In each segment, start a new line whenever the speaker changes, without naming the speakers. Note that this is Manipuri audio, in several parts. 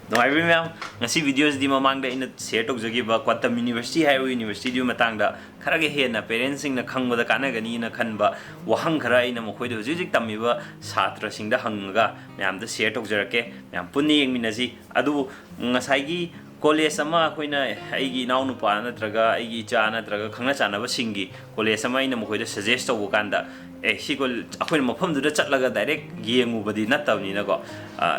Nuai ma'am, ngasi videos di mamang da ina share tok jogi ba Quantum University hai university di matang da khara ge he na parents sing na khangba da kana gani na khan ba wahang khara ina mo khoi do jik tammi ba satra sing da hangga ma'am da share tok jarake ma'am punni yeng minasi adu ngasai gi college ama khoina aigi naw nu pa na traga aigi cha na traga khangna chana ba singi college ama ina mo khoi da suggest to kanda sigol akhoi mafam du da chatlaga direct yengu badi na tawni na ko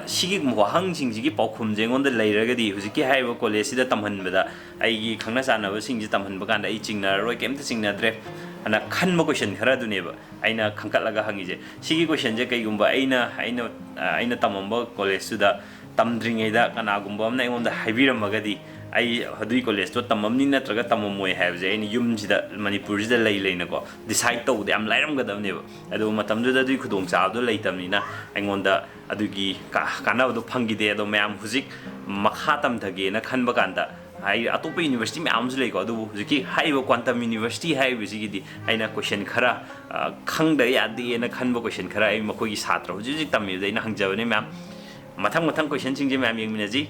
sigi mohang sing sigi paukhum jengon da leiraga di huziki haiba college da tamhan bada aigi khangna chana ba sing ji tamhan ba kanda ai chingna roi kem ta chingna dre ana khan ma question khara du ne ba aina khangkat laga hangi je sigi question je kai gumba aina tamamba college da tamdringai da kana gumba amna engon da haibiram magadi ai hadui college to tamamni natraga tamamoi have je ani yum sida Manipuri sida lei leina ko decide to de am lairam gadam ne adu matam du da dui khudong cha do leitamni na engon da adugi kana do phangi de do mayam huzik makha tam thage na khan ba kanda ai atopa university me amz lei ko adu huziki haiba Quantum University haiba sigi di aina question khara khang da ya de na khan ba question khara ai makoi gi satra hujik tammi de na hangjabane ma'am mathang question sing je ma'am yeng minaji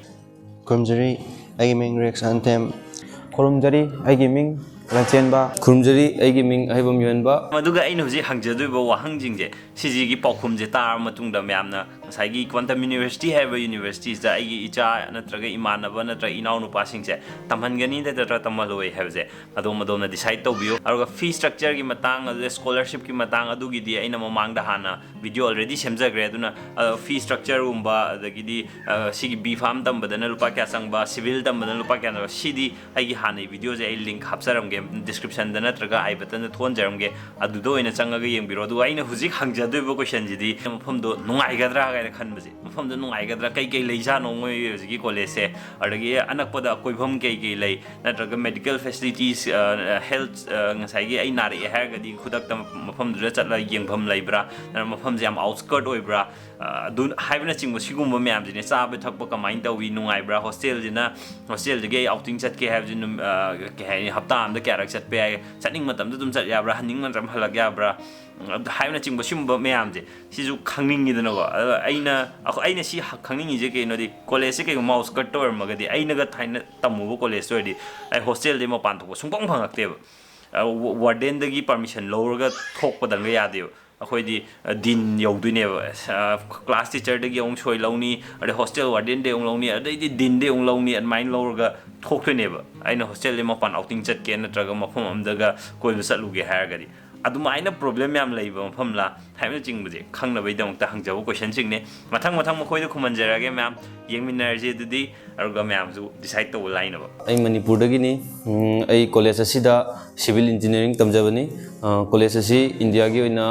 Kurumjari aigi ming Rex Antem
Kurumjari aigi ming Rachenba
Kurumjari aigi ming Aibam Yuanba
maduga aina huji hangjadoi ba wahang jingje siji gi paukhum je tar matung da myamna sai gi Quantum University have university da aigi icha natraga imanaba natra inau nu passing je tamhangani da tra tamaloi have je madom na decide to bio aruga fee structure gi matang scholarship gi matang adu gi di aina mamang da hana video already semjagre aduna fee structure umba adagi di sigi b farm tam badana lupa kya sangba civil tam badana lupa kya na sidi aigi hana video je link hapsaram ge description da natraga ai button thon jaram ge adu do ina changa ge yeng biro du aina huji hangjadoi ba question ji di mafam do nungai gadra ga khan baje mafam do nungai gadra kai leija no ngoi huji college se adagi anakpada koibham kai lei natraga medical facilities health ngasai gi ai nari ha ga di khudak tam mafam du chatla yengpham leibra mafam jam outskirt oibra dun haibna chingbo sigumba myam jine chabe thakpa kamain tawi nungai bra hostel ge outing chat ke have jin ke hai hafta am da kyarak chat pe chatning matam dum chat ya bra haning man halak ya bra haibna chingbo simba myam je sisu khangning ni dana ko aina si khangning je ke no di college ke mouse cut or magadi aina ga thaina tamu college oi di ai hostel de ma pan thok sungpang phangak te warden dagi permission lowraga thokpa dang ya de अखोई दी दिन यौदुने क्लास टीचर दगी ओंग सोई लौनी अरे हॉस्टल वार्डन दे ओंग लौनी अदे दी दिन दे ओंग लौनी अनमाइन लौरगा थोक्थनेबा आइना हॉस्टल ले मपान आउटिंग चट के नत्रगा मफम अमदगा कोइबा चलुगे हारगदी अदुमाइना प्रॉब्लम याम लैबा मफम ला हाइबना चिंगबजे खंगनबै दमकता हंगजाबो क्वेश्चन सिंगने मथंग मखोइ द खुमनजरागे मैम येंगमिनारजे दुदी अरुगा मैम जु डिसाइड तो लाइनबा
ai Manipur dagini ai college asida civil engineering tamjabani college asi India gi oina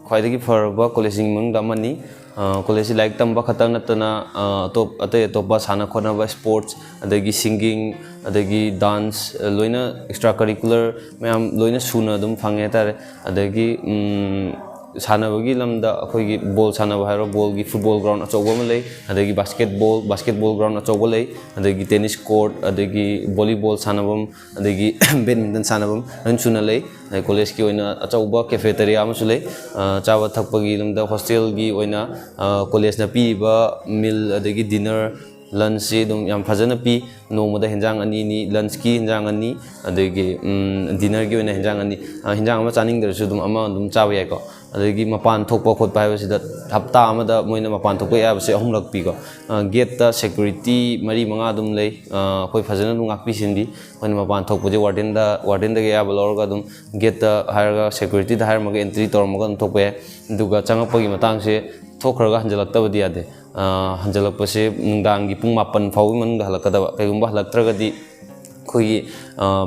khwaidagi farba college mung damani college like tamba khatang natana top ate topa sana khona ba sports adagi singing adagi dance loina extracurricular mayam loina suna dum phange tare adagi sanabagi lamda akhoi ball sanaba hairo ball gi football ground achoba ma lei adagi basketball ground achoba lei adagi tennis court adagi volleyball sanabam adagi badminton sanabam an suna lei college ki oina achoba cafeteria ma su lei chawa thakpagi lamda hostel gi oina college na pi ba meal adagi dinner lunch se dum yam phajana pi nomada henjang ani ni lunch ki henjang ani adagi dinner gi oina henjang ani henjang ma chaning der su dum ama dum chawa yai ko adagi mapan thokpa khotpa haibasida hapta amada moina mapan thokpa yabase ahumlak pi ko gate ta security mari manga dum lei khoi phajana nu ngakpi sindi moina mapan thokpa je warden da ga yaba lorga dum gate ta hairaga security da hair maga entry tor maga thokpa duga changapagi matang se thokraga hanjalak tabadi ade hanjalak pase nungdang gi pung 8 fawi man ga halakada kaigumba halaktragadi khoi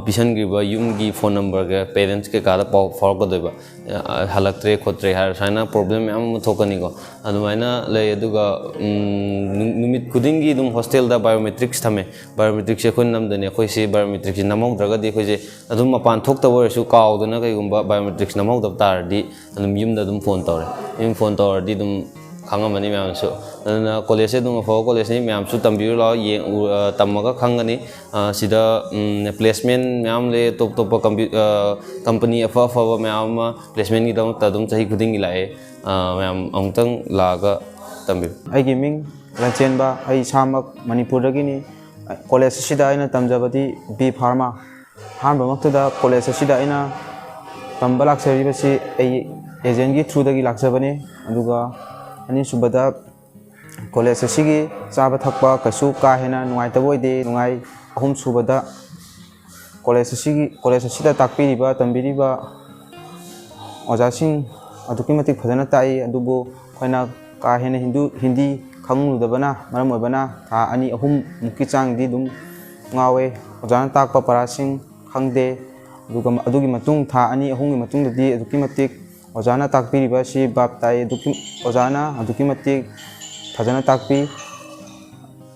pisan griba yum gi phone number ga parents ke kada pau forward deba halaktre khotre har saina problem am thokani ko adumaina lei aduga numit kuding gi dum hostel da biometrics thame biometrics se khon nam dane khoi se biometrics namau draga di khoi je adum mapan thokta wer su kaw duna kai gumba biometrics namau da tar di adum yum da dum phone tore di dum khangam ani myam su na college se dum fo college ni myam su tambir lo ye tamaga khangani sida placement myam le top company afa myam placement gi dum ta dum chahi khuding gi lae myam amtang laga tambir
aigi ming ꯂꯟꯆꯦꯟꯕ ꯑꯩ ꯏꯁꯥꯃꯛ ꯃꯅꯤꯄꯨꯔꯗꯒꯤꯅꯤ ꯀꯣꯂꯦꯖ ꯑꯁꯤꯗ ꯑꯩꯅ ꯇꯝꯖꯕꯗꯤ ꯕꯤ ꯐꯥꯔꯃꯥ ꯑꯍꯥꯟꯕꯃꯛꯇꯗ ꯀꯣꯂꯦꯖ ꯑꯁꯤꯗ ꯑꯩꯅ ꯇꯝꯕ ꯂꯥꯛꯆꯔꯤꯕꯁꯤ ꯑꯩ ꯑꯦꯖꯦꯟꯒꯤ ꯊ꯭ꯔꯨꯗꯒꯤ ꯂꯥꯛꯆꯕꯅꯤ ꯑꯗꯨꯒ ꯑꯅꯤꯁꯨꯕꯗ ꯀꯣꯂꯦꯖ ꯑꯁꯤꯒꯤ ꯆꯥꯕ ꯊꯛꯄ ꯀꯩꯁꯨ ꯀꯥ ꯍꯦꯟꯅ ꯅꯨꯡꯉꯥꯏꯇꯕ ꯑꯣꯏꯗꯦ ꯅꯨꯡꯉꯥꯏ ꯑꯍꯨꯝꯁꯨꯕꯗ ꯀꯣꯂꯦꯖ ꯑꯁꯤꯗ ꯇꯥꯛꯄꯤꯔꯤꯕ ꯇꯝꯕꯤꯔꯤꯕ ꯑꯣꯖꯥꯁꯤꯡ ꯑꯗꯨꯛꯀꯤ ꯃꯇꯤꯛ ꯐꯖꯅ ꯇꯥꯛꯏ ꯑꯗꯨꯕꯨ ꯑꯩꯈꯣꯏꯅ ꯀꯥ ꯍꯦꯟꯅ ꯍꯤꯟꯗꯤ ꯈꯪꯂꯨꯗꯕꯅ ꯃꯔꯝ ꯑꯣꯏꯕꯅ ꯊꯥ 2-3ꯃꯨꯛꯀꯤ ꯆꯥꯡꯗꯤ ꯑꯗꯨꯝ ꯉꯥꯎꯋꯦ ꯑꯣꯖꯥꯅ ꯇꯥꯛꯄ ꯄꯔꯥꯁꯤꯡ ꯈꯪꯗꯦ ꯑꯗꯨꯒ ꯑꯗꯨꯒꯤ ꯃꯇꯨꯡ ꯊꯥ 2-3ꯒꯤ ꯃꯇꯨꯡꯗꯗꯤ ꯑꯗꯨꯛꯀꯤ ꯃꯇꯤꯛ ꯑꯣꯖꯥꯅ ꯇꯥꯛꯄꯤꯔꯤꯕ ꯑꯁꯤ ꯚꯥꯞ ꯇꯥꯏ ꯑꯣꯖꯥꯅ ꯑꯗꯨꯛꯀꯤ ꯃꯇꯤꯛ ꯐꯖꯅ ꯇꯥꯛꯄꯤ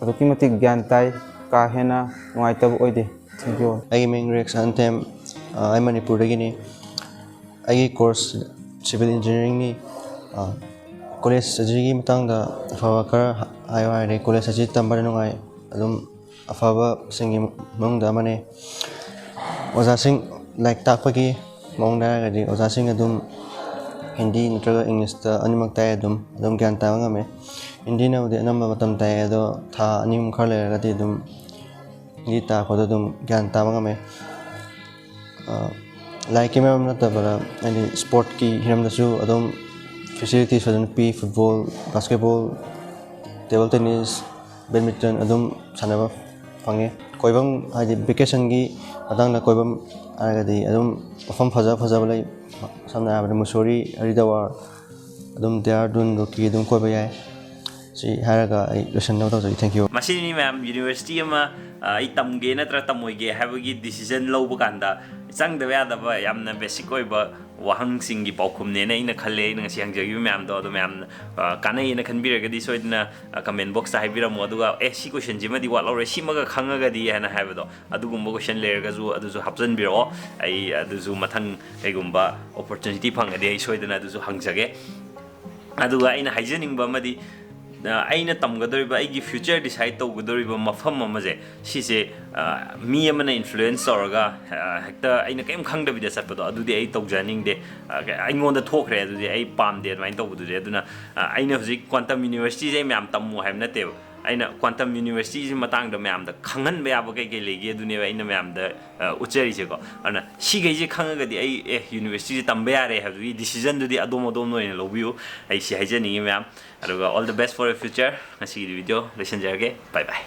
ꯑꯗꯨꯛꯀꯤ ꯃꯇꯤꯛ ꯒ꯭ꯌꯥꯟ ꯇꯥꯏ ꯀꯥ ꯍꯦꯟꯅ ꯅꯨꯡꯉꯥꯏꯇꯕ ꯑꯣꯏꯗꯦ ꯊꯦꯡꯛ ꯌꯨ
ꯑꯩꯒꯤ ꯃꯤꯡ ꯔꯦꯛꯁ ꯑꯟꯊꯦꯝ ꯑꯩ ꯃꯅꯤꯄꯨꯔꯗꯒꯤꯅꯤ ꯑꯩꯒꯤ ꯀꯣꯔꯁ ꯁꯤꯚꯤꯜ ꯏꯟꯖꯤꯅꯤꯌꯥꯔꯤꯡꯅꯤ ꯀꯣꯂꯦꯖ ꯑꯁꯤꯒꯤ ꯃꯇꯥꯡꯗ ꯑꯐꯕ ꯈꯔ ꯍꯥꯏꯌꯨ ꯍꯥꯏꯔꯗꯤ ꯀꯣꯂꯦꯖ ꯑꯁꯤ ꯇꯝꯕꯗ ꯅꯨꯡꯉꯥꯏ ꯑꯗꯨꯝ ꯑꯐꯕꯁꯤꯡꯒꯤ ꯃꯅꯨꯡꯗ ꯑꯃꯅꯤ ꯑꯣꯖꯥꯁꯤꯡ ꯂꯥꯏꯔꯤꯛ ꯇꯥꯛꯄꯒꯤ ꯃꯑꯣꯡꯗ ꯍꯥꯏꯔꯒꯗꯤ ꯑꯣꯖꯥꯁꯤꯡ ꯑꯗꯨꯝ ꯍꯤꯟꯗꯤ ꯅꯠꯇ꯭ꯔꯒ ꯏꯪꯂꯤꯁꯇ ꯑꯅꯤꯃꯛ ꯇꯥꯛꯑꯦ ꯑꯗꯨꯝ ꯒ꯭ꯌꯥꯟ ꯇꯥꯕ ꯉꯝꯃꯦ ꯍꯤꯟꯗꯤꯅꯕꯨꯗꯤ ꯑꯅꯝꯕ ꯃꯇꯝ ꯇꯥꯛꯑꯦ ꯑꯗꯣ ꯊꯥ 2 ꯈꯔ ꯂꯩꯔꯒꯗꯤ ꯑꯗꯨꯝ ꯍꯤꯟꯗꯤ ꯇꯥꯛꯄꯗꯣ ꯑꯗꯨꯝ ꯒ꯭ꯌꯥꯟ ꯇꯥꯕ ꯉꯝꯃꯦ ꯂꯥꯏꯔꯤꯛꯀꯤ ꯃꯔꯝ ꯅꯠꯇꯕꯗ ꯍꯥꯏꯗꯤ ꯁ꯭ꯄꯣꯔꯠꯀꯤ ꯍꯤꯔꯝꯗꯁꯨ ꯑꯗꯨꯝ ꯐꯦꯁꯤꯂꯤꯇꯤꯁ ꯐꯖꯅ ꯄꯤ football basketball table tennis badminton ꯑꯗꯨꯝ ꯁꯥꯟꯅꯕ ꯐꯪꯉꯦ ꯀꯣꯏꯐꯝ ꯍꯥꯏꯗꯤ ꯚꯦꯀꯦꯁꯟꯒꯤ ꯃꯇꯥꯡꯗ ꯀꯣꯏꯐꯝ ꯍꯥꯏꯔꯒꯗꯤ ꯑꯗꯨꯝ ꯃꯐꯝ ꯐꯖꯕ ꯂꯩ ꯁꯝꯅ ꯍꯥꯏꯔꯕꯗ ꯃꯨꯁꯣꯔꯤ ꯍꯔꯤꯗꯋꯥꯔ ꯑꯗꯨꯝ ꯗꯦꯍꯔꯥꯗꯨꯟ ꯔꯨꯔꯀꯤ ꯑꯗꯨꯝ ꯀꯣꯏꯕ ꯌꯥꯏ ꯁꯤ ꯍꯥꯏꯔꯒ ꯑꯩ ꯂꯣꯏꯁꯤꯟꯅꯕ ꯇꯧꯖꯒꯦ ꯊꯦꯡꯛ ꯌꯨ
ꯃꯁꯤꯅꯤ ꯃꯌꯥꯝ ꯌꯨꯅꯤꯚꯔꯁꯤꯇꯤ ꯑꯃ ꯑꯩ ꯇꯝꯒꯦ ꯅꯠꯇ꯭ꯔꯒ ꯇꯝꯃꯣꯏꯒꯦ ꯍꯥꯏꯕꯒꯤ ꯗꯤꯁꯤꯖꯟ ꯂꯧꯕ ꯀꯥꯟꯗ ꯆꯪꯗꯕ ꯌꯥꯗꯕ ꯌꯥꯝꯅ ꯕꯦꯁꯤꯛ ꯑꯣꯏꯕ ꯋꯥꯍꯪꯁꯤꯡꯒꯤ ꯄꯥꯎꯈꯨꯝꯅꯦꯅ ꯑꯩꯅ ꯈꯜꯂꯦ ꯑꯩꯅ ꯉꯁꯤ ꯍꯪꯖꯈꯤꯕ ꯃꯌꯥꯝꯗꯣ ꯑꯗꯣ ꯃꯌꯥꯝꯅ ꯀꯥꯟꯅꯩꯌꯦꯅ ꯈꯟꯕꯤꯔꯒꯗꯤ ꯁꯣꯏꯗꯅ ꯀꯃꯦꯟ ꯕꯣꯛꯁꯇ ꯍꯥꯏꯕꯤꯔꯝꯃꯣ ꯑꯗꯨꯒ ꯁꯤ ꯀꯣꯏꯁꯟꯁꯤꯃꯗꯤ ꯋꯥꯠꯍꯧꯔꯦ ꯁꯤꯃꯒ ꯈꯪꯉꯒꯗꯤ ꯍꯥꯏꯅ ꯍꯥꯏꯕꯗꯣ ꯑꯗꯨꯒꯨꯝꯕ ꯀꯣꯏꯁꯟ ꯂꯩꯔꯒꯁꯨ ꯑꯗꯨꯁꯨ ꯍꯥꯞꯆꯤꯟꯕꯤꯔꯛꯑꯣ ꯑꯩ ꯑꯗꯨꯁꯨ ꯃꯊꯪ ꯀꯩꯒꯨꯝꯕ ꯑꯣꯄꯣꯔꯆꯨꯅꯤꯇꯤ ꯐꯪꯉꯗꯤ ꯑꯩ ꯁꯣꯏꯗꯅ ꯑꯗꯨꯁꯨ ꯍꯪꯖꯒꯦ ꯑꯗꯨꯒ ꯑꯩꯅ ꯍꯥꯏꯖꯅꯤꯡꯕ ꯑꯃꯗꯤ ꯑꯩꯅ ꯇꯝꯒꯗꯧꯔꯤꯕ ꯑꯩꯒꯤ ꯐ꯭ꯌꯨꯆꯔ ꯗꯤꯁꯥꯏꯠ ꯇꯧꯒꯗꯧꯔꯤꯕ ꯃꯐꯝ ꯑꯃꯁꯦ ꯁꯤꯁꯦ ꯃꯤ ꯑꯃꯅ ꯏꯟꯐ꯭ꯂꯨꯌꯦꯟꯁ ꯇꯧꯔꯒ ꯍꯦꯛꯇ ꯑꯩꯅ ꯀꯩꯝ ꯈꯪꯗꯕꯤꯗ ꯆꯠꯄꯗꯣ ꯑꯗꯨꯗꯤ ꯑꯩ ꯇꯧꯖꯅꯤꯡꯗꯦ ꯑꯩꯉꯣꯟꯗ ꯊꯣꯛꯈ꯭ꯔꯦ ꯑꯗꯨꯗꯤ ꯑꯩ ꯄꯥꯝꯗꯦ ꯑꯗꯨꯃꯥꯏꯅ ꯇꯧꯕꯗꯨꯗꯤ ꯑꯗꯨꯅ ꯑꯩꯅ ꯍꯧꯖꯤꯛ ꯀ꯭ꯋꯥꯟꯇꯝ ꯌꯨꯅꯤꯚꯔꯁꯤꯇꯤꯁꯦ ꯑꯩ ꯃꯌꯥꯝ ꯇꯝꯃꯨ ꯍꯥꯏꯕ ꯅꯠꯇꯦꯕ ꯑꯩꯅ ꯀ꯭ꯋꯥꯟꯇꯝ ꯌꯨꯅꯤꯚꯔꯁꯤꯇꯤꯁꯤ ꯃꯇꯥꯡꯗ ꯃꯌꯥꯝꯗ ꯈꯪꯍꯟꯕ ꯌꯥꯕ ꯀꯩ ꯂꯩꯒꯦ ꯑꯗꯨꯅꯦꯕ ꯑꯩꯅ ꯃꯌꯥꯝꯗ ꯎꯠꯆꯔꯤꯁꯦꯀꯣ ꯑꯗꯨꯅ ꯁꯤꯈꯩꯁꯦ ꯈꯪꯉꯒꯗꯤ ꯑꯩ ꯌꯨꯅꯤꯚꯔꯁꯤꯇꯤꯁꯦ ꯇꯝꯕ ꯌꯥꯔꯦ ꯍꯥꯏꯕꯒꯤ ꯗꯤꯁꯤꯖꯟꯗꯨꯗꯤ ꯑꯗꯣꯝꯅ ꯑꯣꯏꯅ ꯂꯧꯕꯤꯌꯨ ꯑꯩ ꯁꯤ ꯍꯥꯏꯖꯅꯤꯡꯉꯤ ꯃꯌꯥꯝ ꯑꯗꯨꯒ all the best for your future ꯉꯁꯤꯒꯤ ꯚꯤꯗꯤꯑꯣ ꯂꯣꯏꯁꯤꯟꯖꯔꯒꯦ ꯕꯥꯏ ꯕꯥꯏ